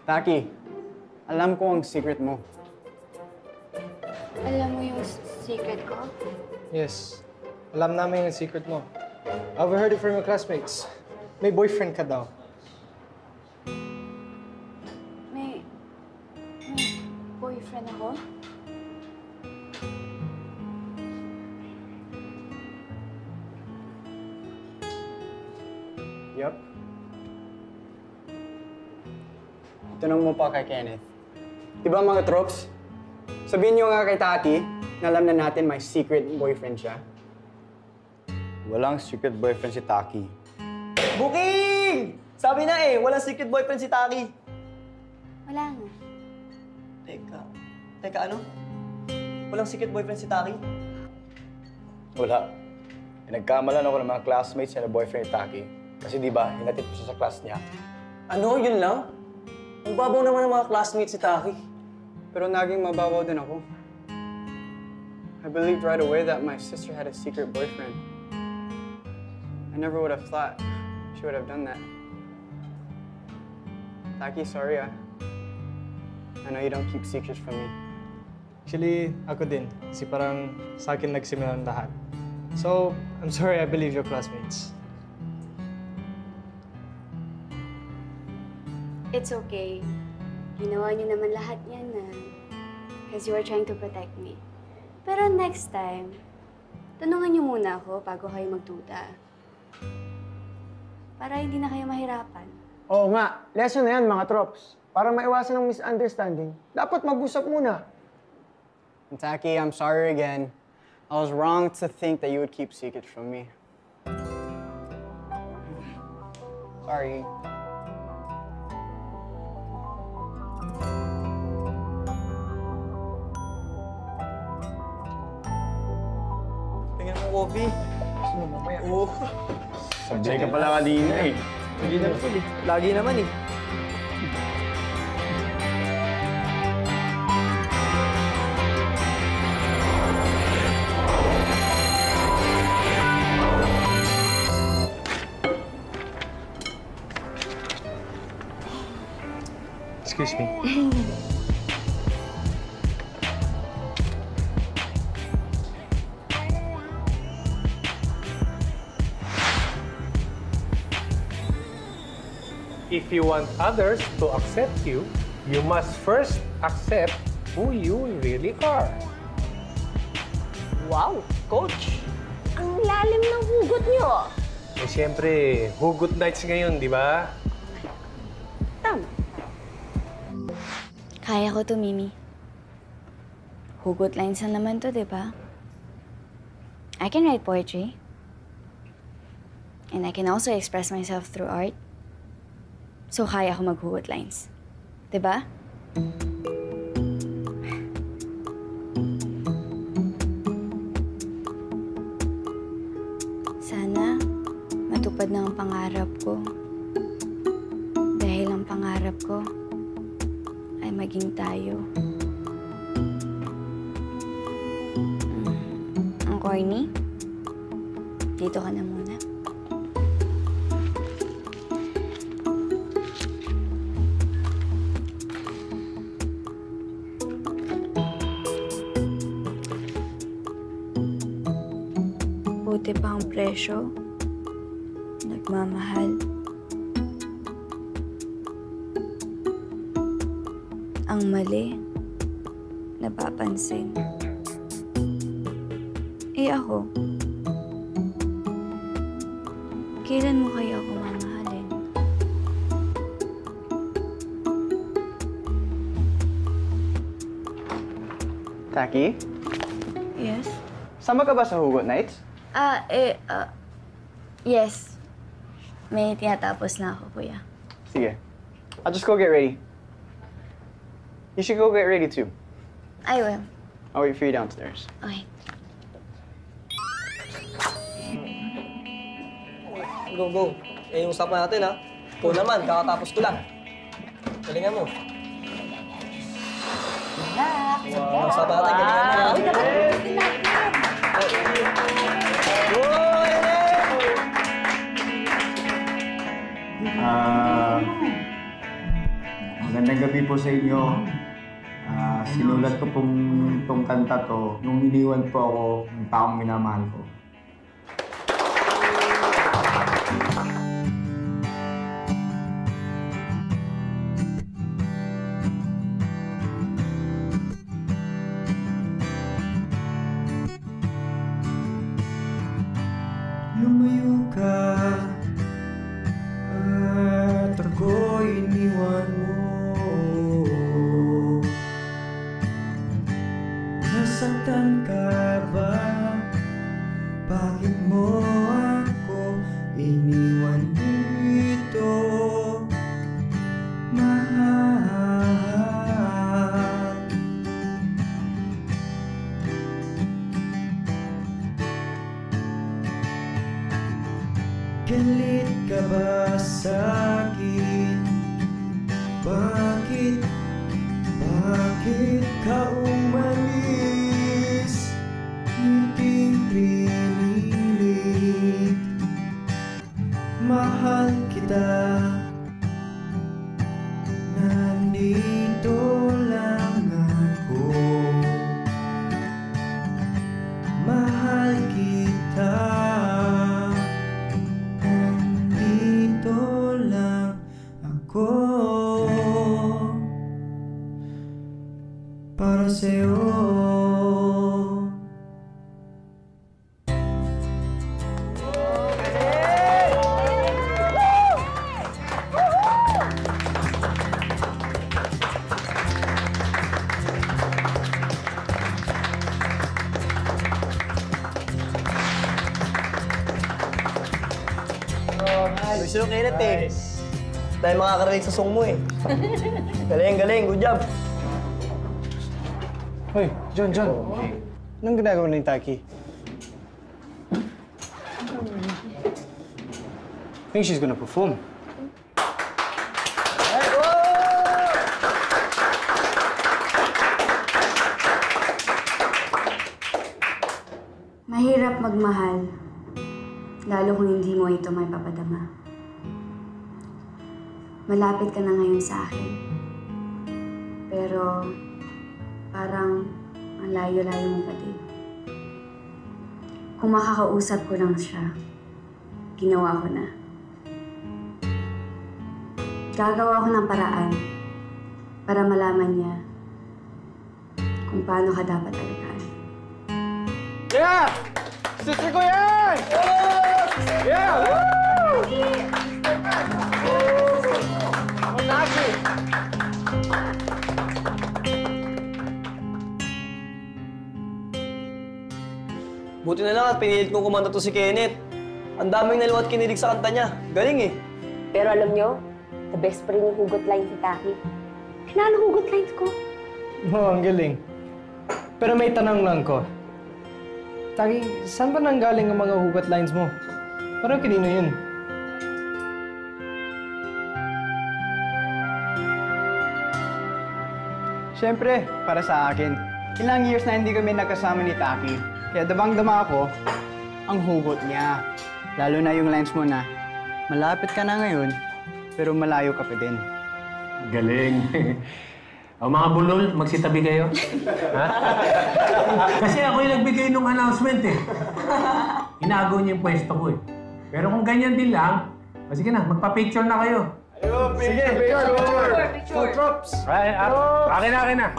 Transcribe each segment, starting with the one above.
Taki, alam ko ang secret mo. Alam mo yung secret ko? Yes. Alam namin yung secret mo. I overheard it from your classmates. May boyfriend ka daw. May boyfriend ako? Yup. Tanong mo pa kay Kenneth. Diba mga tropes? Sabihin nyo nga kay Taki na alam na natin may secret boyfriend siya. Walang secret boyfriend si Taki. Booking! Sabi na eh, walang secret boyfriend si Taki. Wala nga. Teka ano? Walang secret boyfriend si Taki? Wala. Nagkamalan ako ng mga classmates niya na boyfriend ni Taki. Kasi di ba, hinatid ko siya sa class niya. Ano? Yun lang? Ang babaw naman ng mga classmates si Taki. Pero naging mababaw din ako. I believed right away that my sister had a secret boyfriend. I never would have thought she would have done that. Taki, sorry ah. I know you don't keep secrets from me. Actually, ako din. Kasi parang sa akin nagsimula ang lahat. So, I'm sorry I believe your classmates. It's okay. Ginawa niyo naman lahat yan na because you were trying to protect me. Pero next time, tanungan niyo muna ako bago kayo magduda. Para hindi na kayo mahirapan. Oo nga, lesson na yan mga tropes. Para maiwasan ng misunderstanding, dapat mag-usap muna. And Taki, I'm sorry again. I was wrong to think that you would keep secrets from me. Sorry. Tingnan mo, Kobe. Gusto mo mamaya? Oo. Sabay ka pala kanina eh. Hindi na full eh. Lagi naman eh. Excuse me. If you want others to accept you, you must first accept who you really are. Wow, Coach! Ang lalim ng hugot niyo. Eh, siyempre, hugot nights ngayon, di ba? Tama. Kaya ko to, Mimi. Hugot lines na naman to, di ba? I can write poetry. And I can also express myself through art. So, kaya ko maghugot lines. Di ba? Sana matupad na ang pangarap ko. Dahil ang pangarap ko ay maging tayo. Ang corny, dito ka na muna. Buti pa ang presyo, nagmamahal. Ang mali, napapansin. Eh ako, kailan mo kaya ako mamahalin? Taki, Yes? sama ka ba sa Hugot Nights? Yes. May tinatapos na ako, kuya. Sige. I'll just go get ready. You should go get ready too. I will. I'll wait for you downstairs. Okay. Go, go. Eh, yung usapan natin, ha? Ikaw naman, kakatapos ko lang. Galingan mo. Wow, usapan natin, galingan mo, ha? Magandang gabi po sa inyo. Sinulat ko pong itong kanta to nung iniwan po ako ng taong minamahal ko. Lumayo ka at ako'y iniwan mo. Nasaktan ka ba? Bakit mo ako iniwan dito? Mahal, galit ka ba sa'kin? Bakit ka umalis? Hindi pinilit. Mahal kita. Nandito lang ako. Mahal kita. Nandito lang ako para sa'yo. Gusto nyo Kenneth eh. Dahil makakarinig sa song mo eh. Galing, galing. Good job. Hoy, John. Anong ginagawa ni Taki? I think she's gonna perform. Mahirap magmahal, lalo kung hindi mo ito may papadama. Malapit ka na ngayon sa akin. Pero parang ang layo-layo mo pa din. Kung makakausap ko lang siya, ginawa ko na. Gagawa ko ng paraan para malaman niya kung paano ka dapat alagaan. Yeah! Sister ko yan! Yeah! Woo! Taki! Buti na lang at pinilit kong kumanta to si Kenneth. Ang daming naluwat kinilig sa kanta niya. Galing eh. Pero alam nyo, the best pa rin yung hugot line si Taki. Pinalo hugot lines ko. Oo, ang galing. Pero may tanong lang ko. Taki, saan ba nanggaling ang mga hugot lines mo? Parang kanino yun? Siyempre, para sa akin. Ilang years na hindi kami nagkasama ni Taki. Kaya dabang-dama ako ang hugot niya. Lalo na yung lines mo na, malapit ka na ngayon, pero malayo ka pa din. Galing. O mga bulol, magsitabi kayo. Ha? Kasi ako yung nagbigay ng announcement eh. Inago niyo yung pwesto ko eh. Pero kung ganyan din lang, sige na, magpa-picture na kayo. Sige, picture! Drops! Akin na.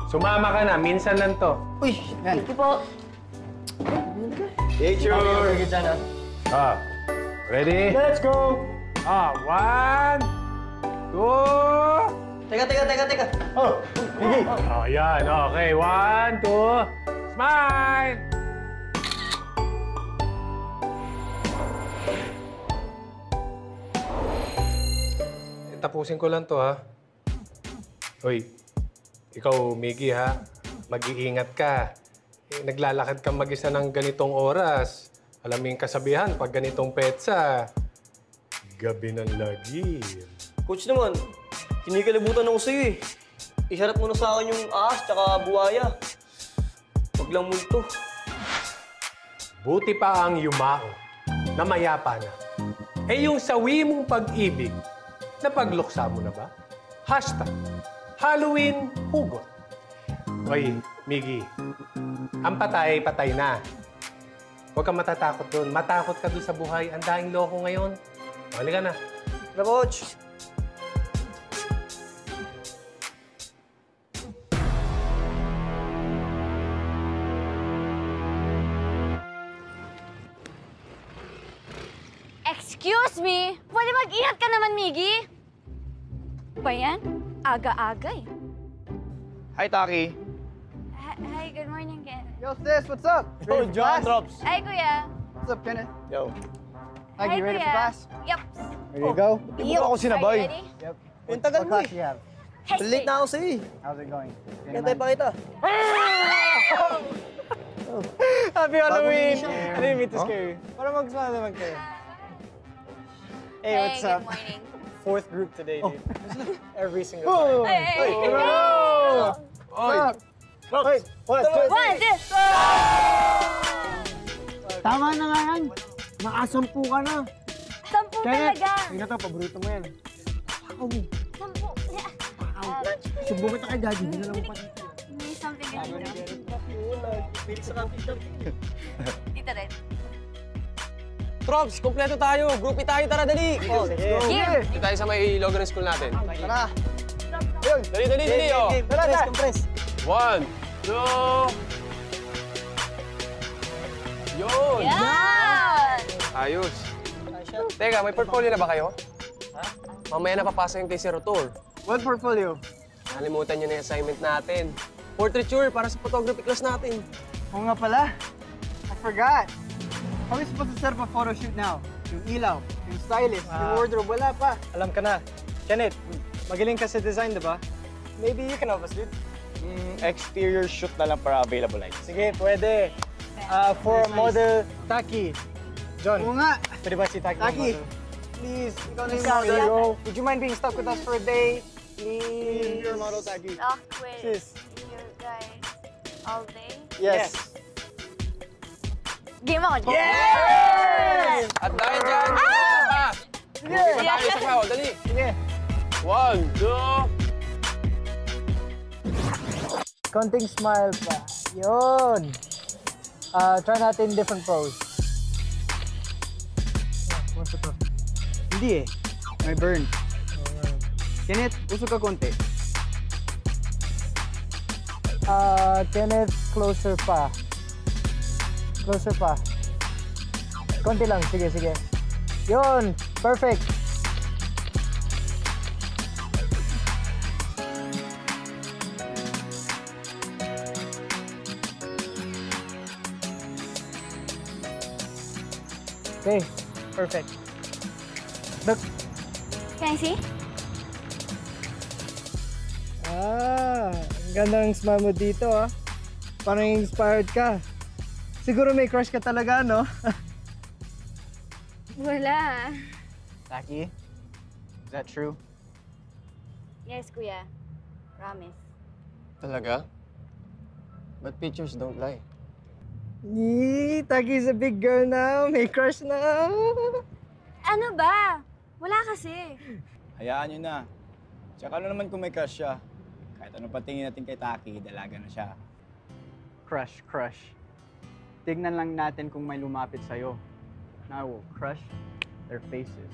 Sumama ka na, minsan lang to. Uy, yan. Thank you po. Picture! Ready? Let's go! 1, 2... Teka. Oh, Miggy! Oh, yan. Okay, 1, 2... Smile! Tapusin ko lang to, ha? Hoy, ikaw, Miggy, ha? Mag-iingat ka. Naglalakad kang mag-isa ng ganitong oras. Alam mo yung kasabihan, pag ganitong petsa, gabi ng lagi. Coach naman, kinikalibutan ako sa'yo eh. Iharap mo na sa akin yung ahas tsaka buhaya. Huwag lang multo. Buti pa ang yumao na mayapa na. Eh yung sawi mong pag-ibig, napagluksa mo na ba? Hashtag Halloween hugot. Oy, Miggy, ang patay, patay na. Huwag kang matatakot doon. Matakot ka doon sa buhay. Ang daing loko ngayon. Halika na. Tara, Coach. Excuse me? Pwede mag-ingat ka naman, Miggy? Ba yan? Aga-aga eh. Hi, Taki. Hi, good morning, Ken. Yo, sis, what's up? Yo, John Drops. Hi, Kuya. What's up, Kenneth? Yo. Hi, you ready for class? Yup. There you go. Di mo ako sinabay. Are you ready? Yep. Yung tagal What mo class eh. you have? Late na ako sa'yo eh. How's it going? Kaya tayo pakita. Happy Halloween! Bagong I didn't mean to scare you. Para mag-smile naman kayo. Hey, what's good up? morning. Fourth group today, dude. Every single time. Hey! Oy! Hey, what? One, two, Tama na nga yan. Nakasampu ka na. 10 talaga. Tingnan to, paborito mo yan. 10. Subo kita kay Daddy, hindi na lang mo pati. May something in dito. Dito rin. Trops, kompleto tayo. Groupie tayo, tara, dali. Oh, let's go. Here. Dito tayo sa may logo ng school natin. Tara. Dali, dali, dali, oh. Tara, tara. Compress. 1, 2. Yun! Yan! Ayos. Teka, may portfolio na ba kayo? Ha? Mamaya napapasa yung kay Sir Tour. What portfolio? Nakalimutan nyo na yung assignment natin. Portraiture para sa photography class natin. Oo nga pala. I forgot. How are we supposed to set up a photo shoot now? Yung ilaw, yung stylist, yung wardrobe, wala pa. Alam ka na. Kenneth, magaling ka sa design, di ba? Maybe you can help us, dude. Exterior shoot na lang para available lights. Sige, pwede. For model Taki. John, Oo nga. pwede ba si Taki? Taki, model? please, ikaw na yung Please, model. bro. Would you mind being stuck with us for a day? Please. You're a model, Taki. Talk with Sis. you guys all day. Yes. Game on! Yes! At dahil dyan, Sige. groupie pa tayo sa crowd. Dali. Sige. 1, 2. Konting smile pa. Yun. Try natin different pose. Hindi eh. May burn. Kenneth, usog ka konti. Kenneth, closer pa. Closer pa. Konti lang. Sige, sige. Yun. Perfect. Okay. Perfect. Look. Can I see? Ang ganda ng smile mo dito, ah. Parang inspired ka. Siguro may crush ka talaga, no? Wala. Taki, is that true? Yes, Kuya. Promise. Talaga? But pictures don't lie. Yee, Taki's a big girl now. May crush na. Ano ba? Wala kasi. Hayaan nyo na. Tsaka ano naman kung may crush siya. Kahit ano patingin natin kay Taki, dalaga na siya. Crush, crush. Tignan lang natin kung may lumapit sa'yo. Now we'll crush their faces.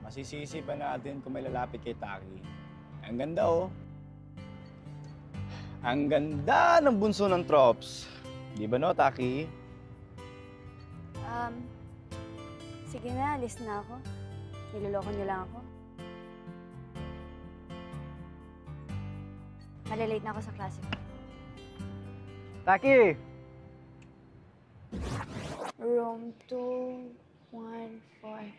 Masisisi pa natin kung may lalapit kay Taki. Ang ganda, oh. Ang ganda ng bunso ng Trops. Di ba, no, Taki? Sige na, alis na ako. Niloloko niyo lang ako. Malalate na ako sa klase ko. Taki! Room 214.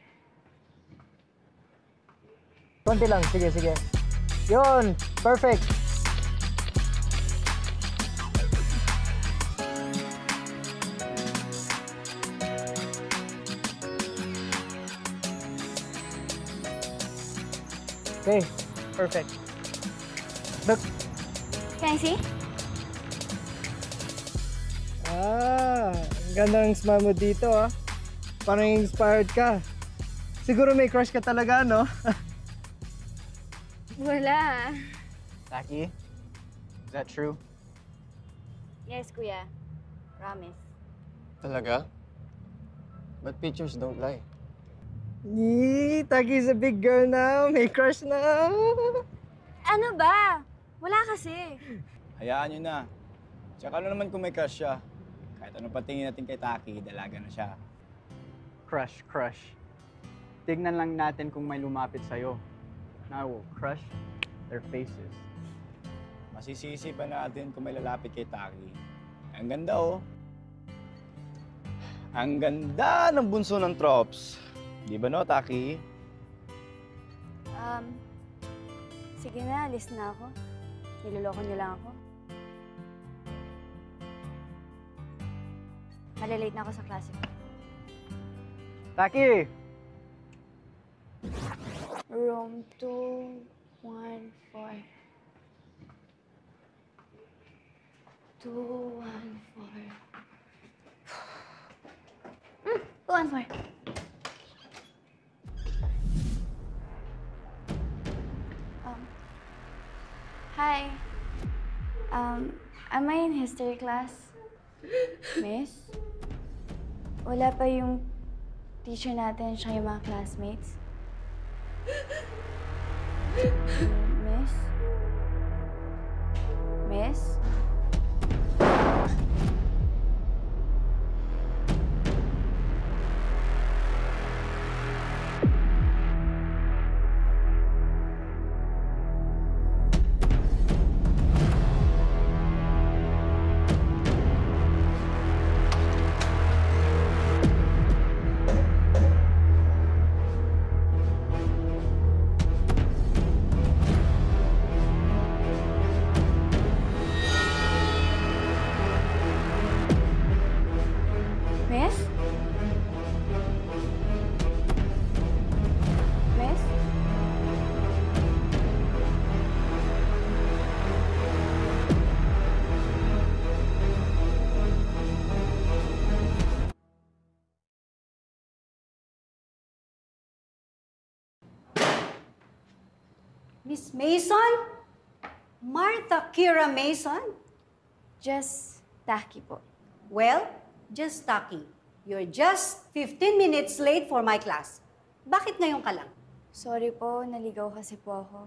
Konti lang. Sige, sige. Yun. Perfect. Okay. Perfect. Look. Can I see? Ang ganda ng smile mo dito, ah. Parang inspired ka. Siguro may crush ka talaga, no? Wala. Taki, is that true? Yes, kuya. Promise. Talaga? But pictures don't lie. Yee, Taki's a big girl now. May crush na. Ano ba? Wala kasi. Hayaan nyo na. Tsaka ano naman kung may crush siya. Kahit ano patingin natin kay Taki, dalaga na siya. Crush. Tignan lang natin kung may lumapit sa'yo. Now we'll crush their faces. Masisisi pa natin kung may lalapit kay Taki. Ang ganda oh. Ang ganda ng bunso ng Trops. Di ba no, Taki? Sige na, alis na ako. Niloloko niyo lang ako. Malilate na ako sa klase ko. Taki! Room 214. 214. 214. Hi. Am I in history class? Miss? Wala pa yung teacher natin siya yung mga classmates? Miss? Miss? Miss? Miss? Miss Mason? Martha Kira Mason? Just Taki po. Well, just Taki. You're just 15 minutes late for my class. Bakit ngayon ka lang? Sorry po, naligaw kasi po ako.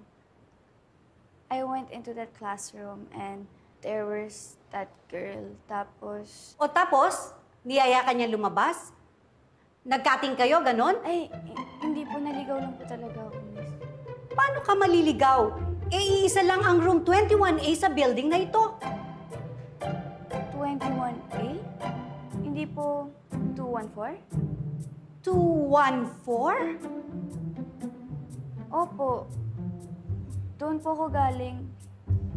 I went into that classroom and there was that girl. Tapos... O tapos, niyaya ka niya lumabas? Nagkating kayo, ganon? Ay, hindi po, naligaw lang po talaga ako, miss. Paano ka maliligaw? Iisa lang ang room 21A sa building na ito. 21A? Hindi po 214? 214? Opo. Doon po ako galing.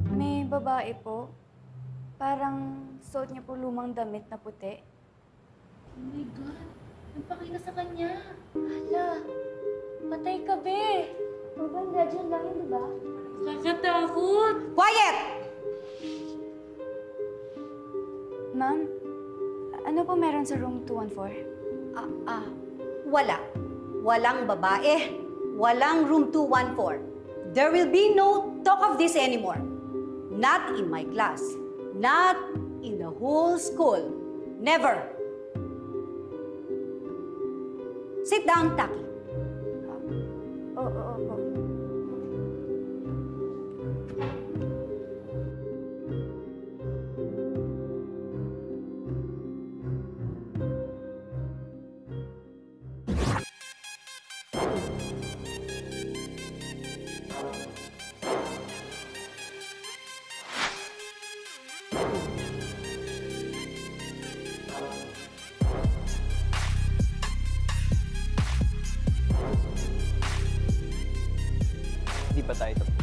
May babae po. Parang suot niya po lumang damit na puti. Oh my God! Nagpakita sa kanya. Hala! Patay ka, be! Maganda, dyan lang yun, diba? Kakatakot! Quiet! Ma'am, ano po meron sa room 214? Wala. Walang babae. Walang room 214. There will be no talk of this anymore. Not in my class. Not in the whole school. Never. Sit down, Taki. Oo. Hindi pa tayo tapos.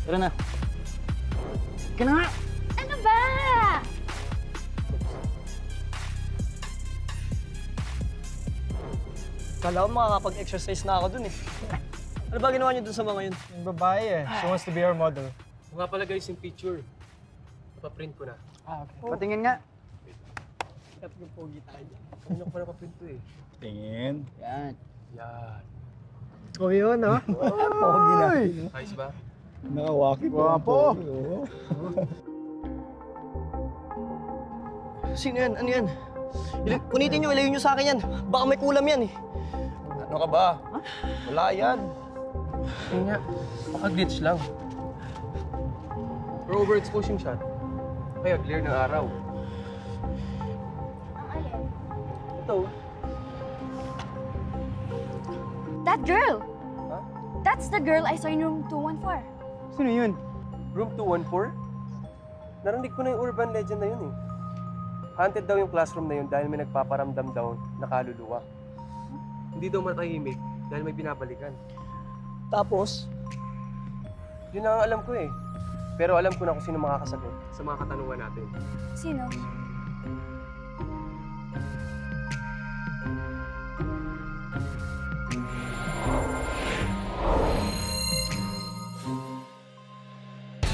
Tara na. Ka na nga! Ano ba? Kala ko makakapag-exercise na ako dun eh. Ano ba ginawa niyo dun sa mga yun? Yung babae eh. She wants to be our model. Kung nga pala guys yung picture. Napaprint ko na. Okay. Patingin nga. Dapat yung pogi tayo. Kanina ko pa napaprint to eh. Tingin. Yan. Yan. O yun, ha? Pogi na. Ayos ba? Nakawaki po. Guwapo. Sino yan? Ano yan? Punitin nyo, ilayo nyo sa akin yan. Baka may kulam yan eh. Ano ka ba? Wala yan. Hindi nga. Baka glitch lang. Or overexpose yung shot. Kaya clear ng araw. Ang alin? Ito. That girl! Huh? That's the girl I saw in room 214. Sino yun? Room 214? Narinig ko na yung urban legend na yun eh. Haunted daw yung classroom na yun dahil may nagpaparamdam daw na kaluluwa. Hindi daw matahimik dahil may binabalikan. Tapos, Yun ang alam ko eh. Pero alam ko na kung sino makakasagot sa mga katanungan natin. Sino?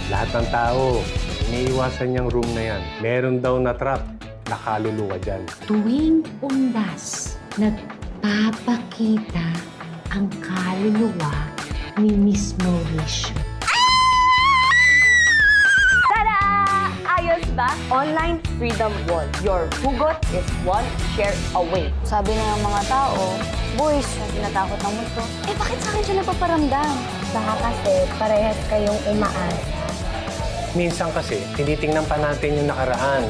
Lahat ng tao, iniiwasan niyang room na yan. Meron daw na trap na kaluluwa dyan. Tuwing undas, nagpapakita ang kaluluwa ni Miss Mauricio. Tada! Ayos ba? Online Freedom Wall. Your hugot is one share away. Sabi na ng mga tao, boys, yung tinatakot ng multo. Eh, bakit sa akin siya napaparamdam? Baka kasi parehas kayong umaasa. Minsan kasi, tinitingnan pa natin yung nakaraan.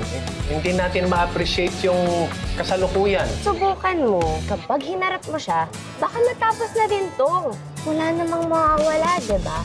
Hindi natin ma-appreciate yung kasalukuyan. Subukan mo, kapag hinarap mo siya, baka matapos na din to. Wala namang mawawala, di ba?